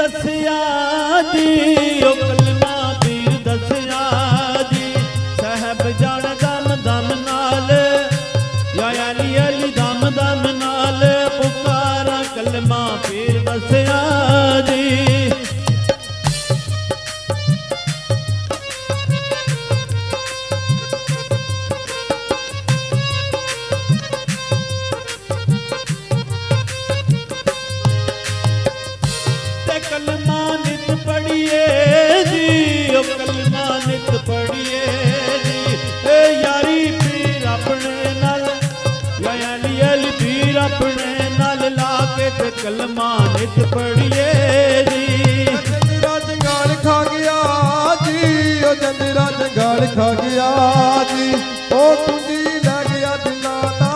दसिया जी, ओ कलमा पीर दसिया जी। साहब जान दम दम नाल, या अली अली दम दम नाल, पुकारा कलमा पीर दसिया जी। कलमा नित पढ़िए जी, ओ कलमा नित पढ़िए जी। ए यारी पीर अपने नाल, या अली अली पीर अपने नाल लाके ते कलमा नित पढ़िए जी। जंजीरा जंगाल खा गया जी, ओ जंजीरा जंगाल खा गया जी। ओ कुंजी लै गया दिलां दा,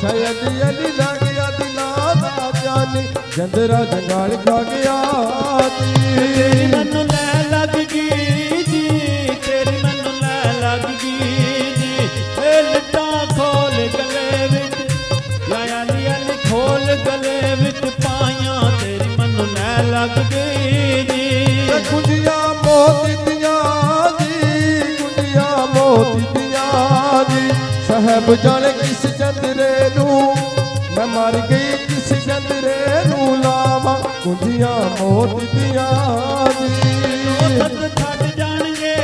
शायद अली लै गया दिलां दा जानी। जंजीरा जंगाल खा गया जी। तेरी मैनू लै लग गई जी, तेरी मैनू लै लग गई जी। ए लट्टां खोल गले विच, या अली अली खोल गले विच पाइयां, तेरी मैनू लै लग गई जी। कुंजियां मोती दियां जी, कुंजियां मोती दियां जी। साहब जाने किस जंदरे नू मैं मर गई, किस जंदरे नू लावा कुंजियां मोती दियां जी। सत छड्ड जाणगे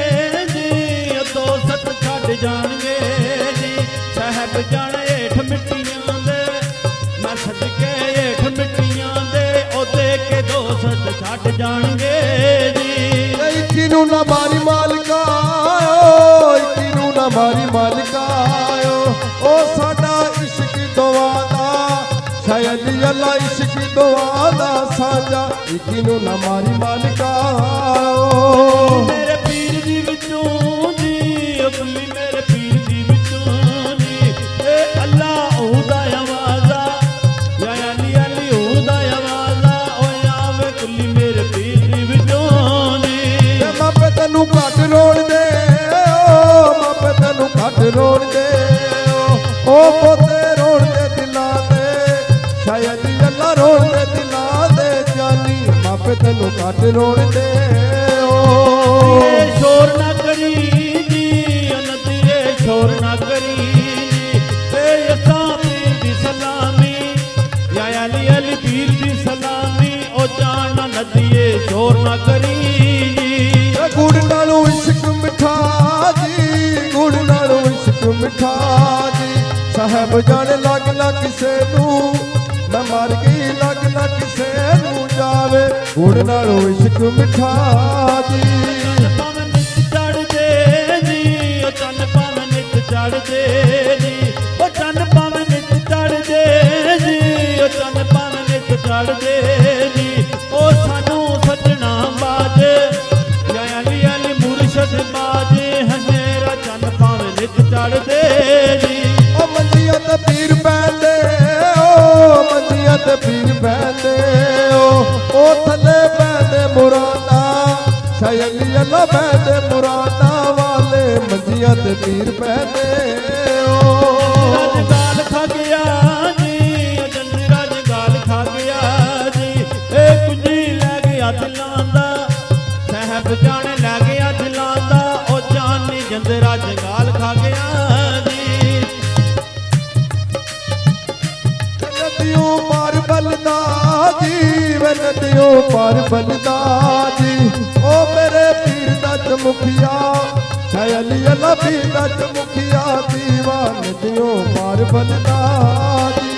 जी, दो सत छड्ड जाणगे जी। साहब जान हेठ मिट्टियां दे, मैं सदके हेठ मिट्टियां दे, ओ दे के दो सत छड्ड जाणगे जी। इक्की नू ना मारी मालिका, इक्की नू ना मारी मालिका। ओ साडा इश्क दुआ दा, शायद अल्लाह इश्क दुआ दा साझा। इक्की नू ना मारी मालिका। मेरे पीर दी विचों जी, ओ कुल्ली मेरे पीर दी विचों जी। ए अल्लाह ओदा आवाज़ा, या अली अली ओदा आवाज़ा। ओ आवे कुल्ली मेरे पीर दी विचों जी। मापे तैनू घट रोण दे, मापे तैनू घट रोण दे। ओ पोते रोण दे दिलां दे, शायद अल्लाह रोण दे दिलां दे जानी। मापे तैनू घट रोण दे। शोर ना करी जी, नदिए शोर ना करी जी। असां पीर दी सलामी, या अली अली पीर दी सलामी। ओ जाना नदिए शोर ना करी जी। गुड़ नालों इश्क मिठा जी, गुड़ नालों इश्क मिठा जी। साहब जाने लग ना किसे नू, मैं मर गई लग ना किसे नू जावे। गुड़ नालों इश्क मिठा जी। भावें नित चढ़दे जी, ओ चन्न भावें नित चढ़दे जी। ओ चन्न भावें नित चढ़दे जी, ओ चन्न भावें नित चढ़दे जी। ओ सानू सजना बाज, या अली अली मुर्शद बाज। हनेरा चन्न भावें नित चढ़दे जी। ओ मंजियां ते पीर पैंदे, ओ मंजियां ते पीर पैंदे। ओ थले पैंदे मुरादा, शायद अल्लाह पैंदे मुरादा वाले। मंजियां ते पीर पैंदे। रज गाल खा गया जी, जंजीरा गाल खा गया जी। ए कुंजी लै गया दिलां दा, साहब जाने लै गया दिलां दा। ओ जानी जंजीरा गाल खा गया जी। नदियों पार बलदा जी, वे नदियों पार बलदा जी। ओ मेरे पीर दा चमुखिया, शायद अल्लाह पीर दा चमुखिया। दीवा नदियों पार बलदा जी।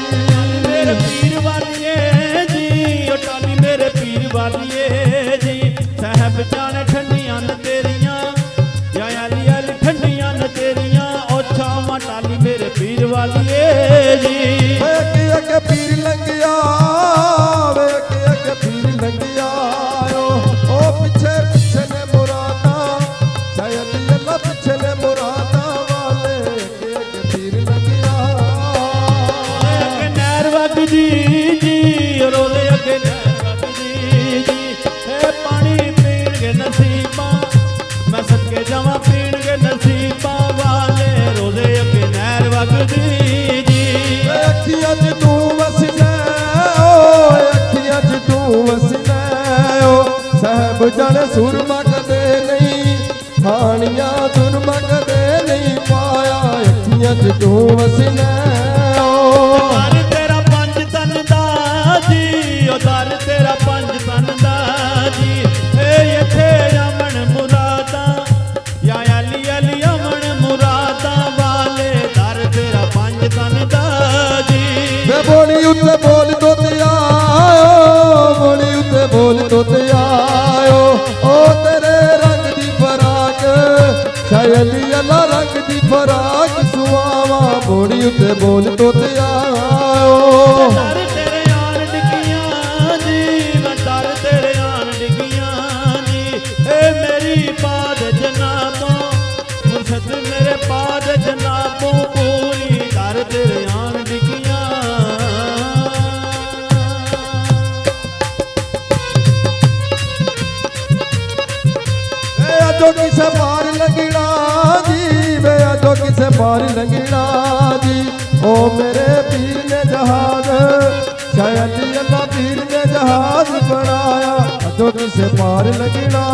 मेरे पीर वालिए जी, ओ टाली मेरे पीर वालिए जी। साहब जाने ठंडियां न तेरियां, या अली अली ठंडियां न तेरियां। ओ छावां टाली मेरे पीर वालिए जी। अगे पीर लंघिया, वे अगे पीर लंघिया। ओ पिछे पिछे ने मुरादा, शायद अल्लाह पिछे ने मुरादा वाले। अगे पीर लंघिया। अगे नहर वगदी जी, रोले अगे नहर वगदी जी। पानी पीण गए नसी ਸਹਿਬ ਜਾਣੇ ਸੂਰਮਾ ਕਦੇ ਨਹੀਂ ਹਾਣੀਆਂ ਸੁਰਮਾ ਕਦੇ ਨਹੀਂ ਪਾਇਆ ਅੱਖੀਆਂ 'ਚ ਤੂੰ ਵਸਣਾ ਦਰ ਤੇਰਾ ਪੰਜ ਤਨ ਦਾ ਜੀ ਉਹ ਦਰ ਤੇਰਾ ਪੰਜ ਤਨ ਦਾ ਜੀ ਏ ਇੱਥੇ ਅਮਨ ਮੁਰਾਦਾਂ ਯਾ ਅਲੀ ਅਲੀ ਅਮਨ ਮੁਰਾਦਾਂ ਵਾਲੇ ਦਰ ਤੇਰਾ ਪੰਜ ਤਨ ਦਾ ਜੀ ਵੇ ਬੋਲੀ ਉੱਤੇ ਬੋਲ ਤੋਤੇ ਆਇਓ ਬੋਲੀ ਉੱਤੇ ਬੋਲ ਤੋਤੇ ਆਇਓ ਓ ਤੇਰੇ ਰੰਗ ਦੀ ਫਰਾਕ ਸ਼ਾਇਲੀ ਅੱਲਾ ਰੰਗ ਦੀ ਫਰਾਕ ਸੁਆਵਾਂ ਬੋਲੀ ਉੱਤੇ ਬੋਲ ਤੋਤੇ ਆਇਓ ਦਰ ਤੇਰੇ ਆਣ ਡਿੱਗੀਆਂ ਜੀ ਮੈਂ ਦਰ ਤੇਰੇ ਆਣ ਡਿੱਗੀਆਂ ਜੀ ਏ ਮੇਰੀ ਬਾਦ ਜਨਾਬੋਂ ਮੁਰਸ਼ਦ ਮੇਰੇ ਬਾਦ ਜਨਾਬੋਂ ਪੂਰੀ ਦਰ ਤੇਰੇ ਆਣ ਡਿੱਗੀਆਂ ਵੇ ਅਜੋ ਕਿਸੇ ਪਾਰ ਲੰਘਣਾ ਜੀ ਵੇ ਅਜੋ ਕਿਸੇ ਪਾਰ ਲੰਘਣਾ ਜੀ ਓ ਮੇਰੇ ਪੀਰ ਨੇ ਜਹਾਜ਼ ਸ਼ਾਇਦ ਅੱਲਾ ਪੀਰ ਨੇ ਜਹਾਜ਼ ਬਣਾਇਆ ਅਜੋ ਕਿਸੇ ਪਾਰ ਲੰਘਣਾ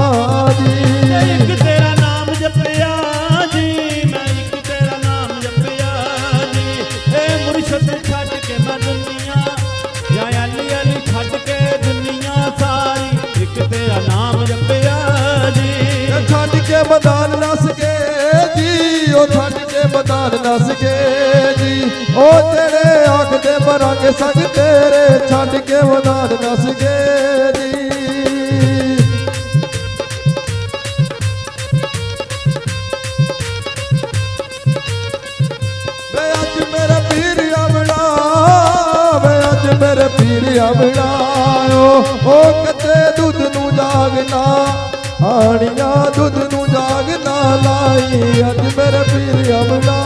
ਜੀ ਇੱਕ ਤੇਰਾ ਨਾਮ ਜਪਿਆ ਜੀ ਮੈਂ ਇੱਕ ਤੇਰਾ ਨਾਮ ਜਪਿਆ ਜੀ ਏ ਮੁਰਸ਼ਦ ਛੱਡ ਕੇ ਮੈਂ ਦੁਨੀਆ ਯਾ ਅਲੀ ਅਲੀ ਛੱਡ ਕੇ ਦੁਨੀਆ ਸਾਰੀ ਇੱਕ ਤੇਰਾ ਨਾਮ ਜਪਿਆ ਜੀ ਇਹ ਛੱਡ ਕੇ ਮੈਦਾਨ ਨਸ ਗਏ ਜੀ ਉਹ ਛੱਡ ਕੇ ਮੈਦਾਨ ਨਸ ਗਏ ਜੀ ਉਹ ਤੇਰੇ ਆਖਦੇ ਮਰਾਂਗੇ ਸੰਗ ਤੇਰੇ ਛੱਡ ਕੇ ਮੈਦਾਨ ਨਸ ਗਏ ਜੀ ਵੇ ਅੱਜ ਮੇਰਾ ਪੀਰ ਆਵਣਾ ਵੇ ਅੱਜ ਮੇਰੇ ਪੀਰ ਆਵਣਾ ਉਹ ਕੱਤੇ ਦੁੱਧ ਨੂੰ ਜਾਗਣਾ ਹਾਣੀਆਂ ਦੁੱਧ ਨੂੰ ਜਾਗਣਾ ਲਾਈ ਅੱਜ ਮੇਰੇ ਪੀਰ ਆਵਣਾ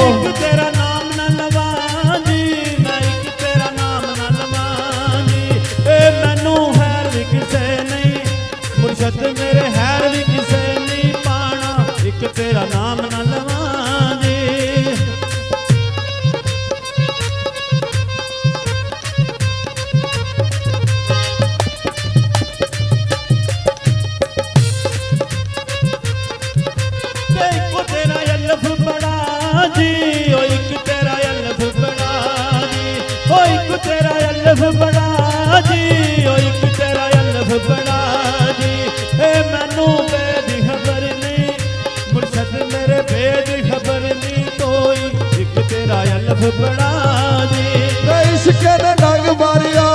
ਇੱਕ ਤੇਰਾ ਨਾਮ ਨਾ ਲਵਾਂ ਜੀ ਮੈਂ ਇੱਕ ਤੇਰਾ ਨਾਮ ਨਾ ਲਵਾਂ ਜੀ ਏ ਮੈਨੂੰ ਹੈਰ ਵੀ ਕਿਸੇ ਨਹੀਂ ਮੁਰਸ਼ਦ ਮੇਰੇ ਹੈਰ ਵੀ ਕਿਸੇ ਨਹੀਂ ਪਾਣਾ ਇੱਕ ਤੇਰਾ ਨਾਮ ਨਾ ਲਵਾਂ ਜੀ ਇੱਕੋ ਤੇਰਾ ਅਲਫ ਬੜਾ ਜੀ ਓ ਇੱਕ ਤੇਰਾ ਅਲਫ ਬੜਾ ਜੀ ਓ ਇੱਕ ਤੇਰਾ ਅਲਫ ਬੜਾ ਜੀ ਓ ਇੱਕ ਤੇਰਾ ਅਲਫ ਬੜਾ ਜੀ ਏ ਮੈਨੂੰ ਬੇਦੀ ਖਬਰ ਨਹੀਂ ਮੁਰਸ਼ਦ ਮੇਰੇ ਬੇਦੀ ਖਬਰ ਨਹੀਂ ਕੋਈ ਇੱਕ ਤੇਰਾ ਅਲਫ ਬੜਾ ਜੀ ਵੇ ਇਸ਼ਕ ਨੇ ਡੰਗ ਮਾਰਿਆ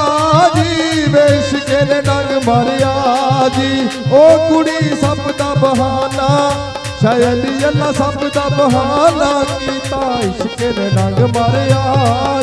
ਜੀ ਵੇ ਇਸ਼ਕ ਨੇ ਡੰਗ ਮਾਰਿਆ ਜੀ ਉਹ ਕੁੜੀ ਸਭ ਦਾ ਬਹਾਨਾ ਸ਼ਾਇਦ ਅੱਲਾ ਸਭ ਦਾ ਬਹਾਨਾ ਕੀਤਾ ਇਸ਼ਕ ਨੇ ਡੰਗ ਮਾਰਿਆ